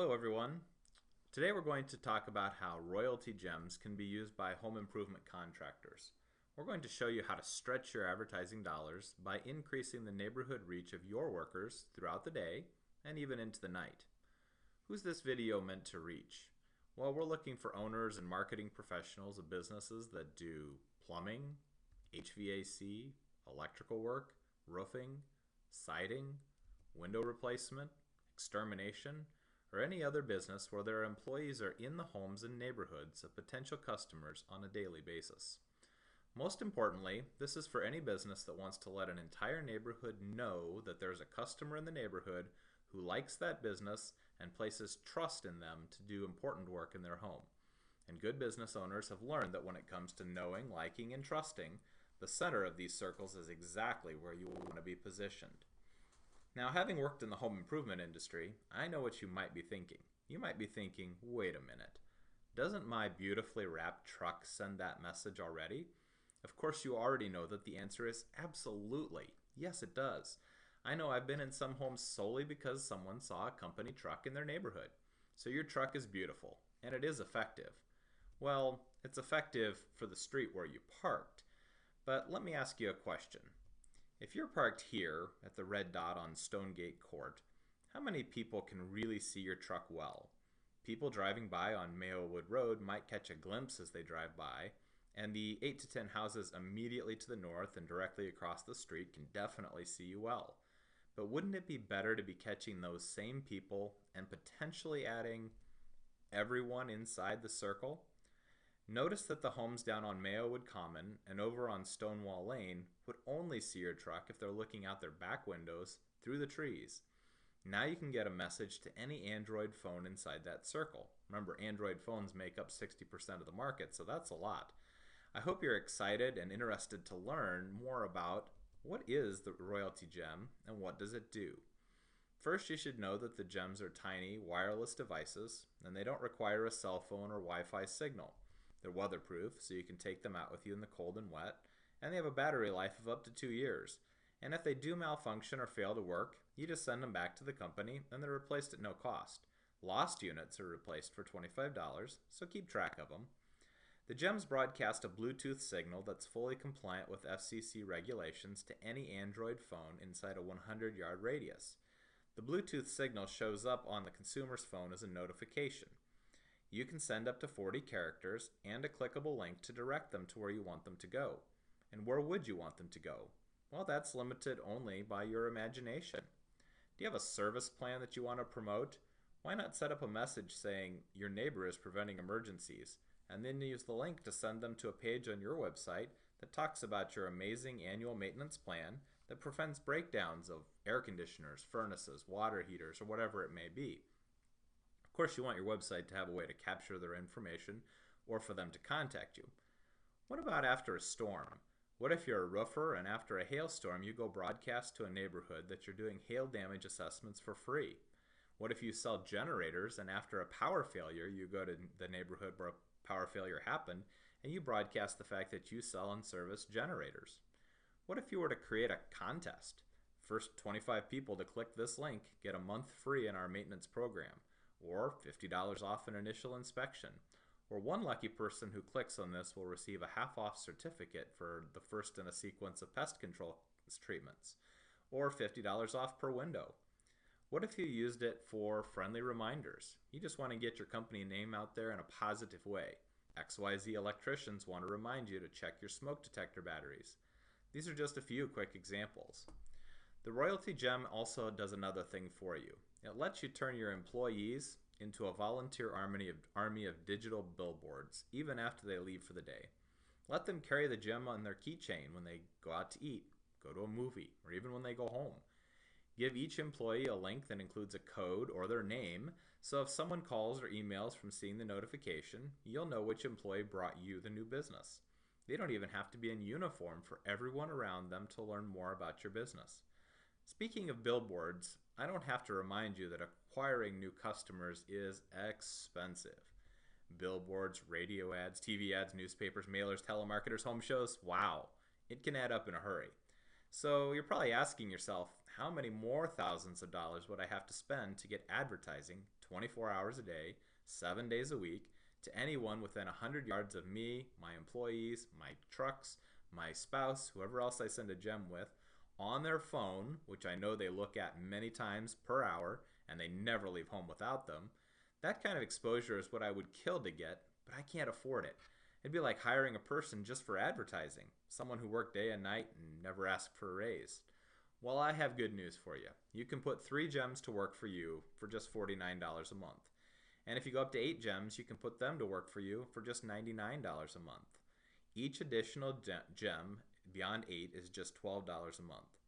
Hello everyone. Today we're going to talk about how royalty gems can be used by home improvement contractors. We're going to show you how to stretch your advertising dollars by increasing the neighborhood reach of your workers throughout the day and even into the night. Who's this video meant to reach? Well, we're looking for owners and marketing professionals of businesses that do plumbing, HVAC, electrical work, roofing, siding, window replacement, extermination, or any other business where their employees are in the homes and neighborhoods of potential customers on a daily basis. Most importantly, this is for any business that wants to let an entire neighborhood know that there's a customer in the neighborhood who likes that business and places trust in them to do important work in their home. And good business owners have learned that when it comes to knowing, liking, and trusting, the center of these circles is exactly where you want to be positioned. Now, having worked in the home improvement industry, I know what you might be thinking. You might be thinking, wait a minute, doesn't my beautifully wrapped truck send that message already? Of course, you already know that the answer is absolutely. Yes, it does. I know I've been in some homes solely because someone saw a company truck in their neighborhood. So your truck is beautiful, and it is effective. Well, it's effective for the street where you parked. But let me ask you a question. If you're parked here at the red dot on Stonegate Court, how many people can really see your truck well? People driving by on Mayowood Road might catch a glimpse as they drive by, and the 8 to 10 houses immediately to the north and directly across the street can definitely see you well. But wouldn't it be better to be catching those same people and potentially adding everyone inside the circle? Notice that the homes down on Mayowood Common and over on Stonewall Lane would only see your truck if they're looking out their back windows through the trees. Now you can get a message to any Android phone inside that circle. Remember, Android phones make up 60% of the market, so that's a lot. I hope you're excited and interested to learn more about what is the Royaltie Gem and what does it do. First, you should know that the gems are tiny wireless devices and they don't require a cell phone or Wi-Fi signal. They're weatherproof, so you can take them out with you in the cold and wet, and they have a battery life of up to 2 years. And if they do malfunction or fail to work, you just send them back to the company and they're replaced at no cost. Lost units are replaced for $25, so keep track of them. The gems broadcast a Bluetooth signal that's fully compliant with FCC regulations to any Android phone inside a 100-yard radius. The Bluetooth signal shows up on the consumer's phone as a notification. You can send up to 40 characters and a clickable link to direct them to where you want them to go. And where would you want them to go? Well, that's limited only by your imagination. Do you have a service plan that you want to promote? Why not set up a message saying your neighbor is preventing emergencies, and then use the link to send them to a page on your website that talks about your amazing annual maintenance plan that prevents breakdowns of air conditioners, furnaces, water heaters, or whatever it may be. Of course, you want your website to have a way to capture their information or for them to contact you. What about after a storm? What if you're a roofer and after a hailstorm you go broadcast to a neighborhood that you're doing hail damage assessments for free? What if you sell generators and after a power failure you go to the neighborhood where a power failure happened and you broadcast the fact that you sell and service generators? What if you were to create a contest? First 25 people to click this link get a month free in our maintenance program, or $50 off an initial inspection, or one lucky person who clicks on this will receive a half-off certificate for the first in a sequence of pest control treatments, or $50 off per window. What if you used it for friendly reminders? You just want to get your company name out there in a positive way. XYZ electricians want to remind you to check your smoke detector batteries. These are just a few quick examples. The Royaltie Gem also does another thing for you. It lets you turn your employees into a volunteer army of digital billboards, even after they leave for the day. Let them carry the gem on their keychain when they go out to eat, go to a movie, or even when they go home. Give each employee a link that includes a code or their name, so if someone calls or emails from seeing the notification, you'll know which employee brought you the new business. They don't even have to be in uniform for everyone around them to learn more about your business. Speaking of billboards, I don't have to remind you that acquiring new customers is expensive. Billboards, radio ads, TV ads, newspapers, mailers, telemarketers, home shows, wow, it can add up in a hurry. So you're probably asking yourself, how many more thousands of dollars would I have to spend to get advertising 24 hours a day, 7 days a week, to anyone within 100 yards of me, my employees, my trucks, my spouse, whoever else I send a gem with, on their phone, which I know they look at many times per hour and they never leave home without them? That kind of exposure is what I would kill to get, but I can't afford it. It'd be like hiring a person just for advertising, someone who worked day and night and never asked for a raise. Well, I have good news for you. You can put 3 gems to work for you for just $49 a month. And if you go up to 8 gems, you can put them to work for you for just $99 a month. Each additional gem beyond 8 is just $12 a month.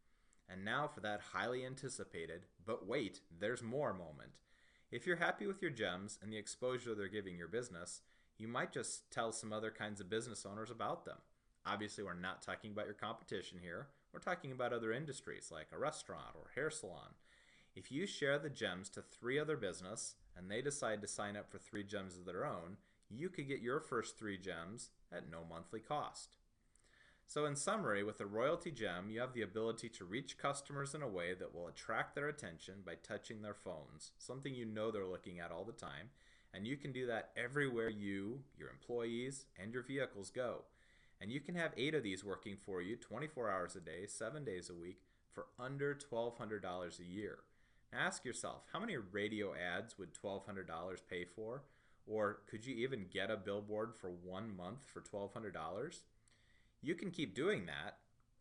And now for that highly anticipated, but wait, there's more moment. If you're happy with your gems and the exposure they're giving your business, you might just tell some other kinds of business owners about them. Obviously, we're not talking about your competition here. We're talking about other industries like a restaurant or hair salon. If you share the gems to 3 other business and they decide to sign up for 3 gems of their own, you could get your first 3 gems at no monthly cost. So in summary, with the Royaltie Gem, you have the ability to reach customers in a way that will attract their attention by touching their phones, something you know they're looking at all the time, and you can do that everywhere you, your employees, and your vehicles go. And you can have 8 of these working for you 24 hours a day, 7 days a week, for under $1,200 a year. Now ask yourself, how many radio ads would $1,200 pay for? Or could you even get a billboard for 1 month for $1,200? You can keep doing that,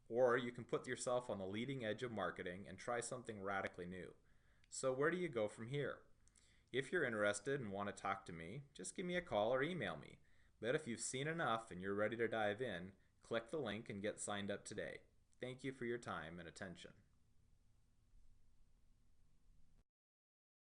or you can put yourself on the leading edge of marketing and try something radically new. So where do you go from here? If you're interested and want to talk to me, just give me a call or email me. But if you've seen enough and you're ready to dive in, click the link and get signed up today. Thank you for your time and attention.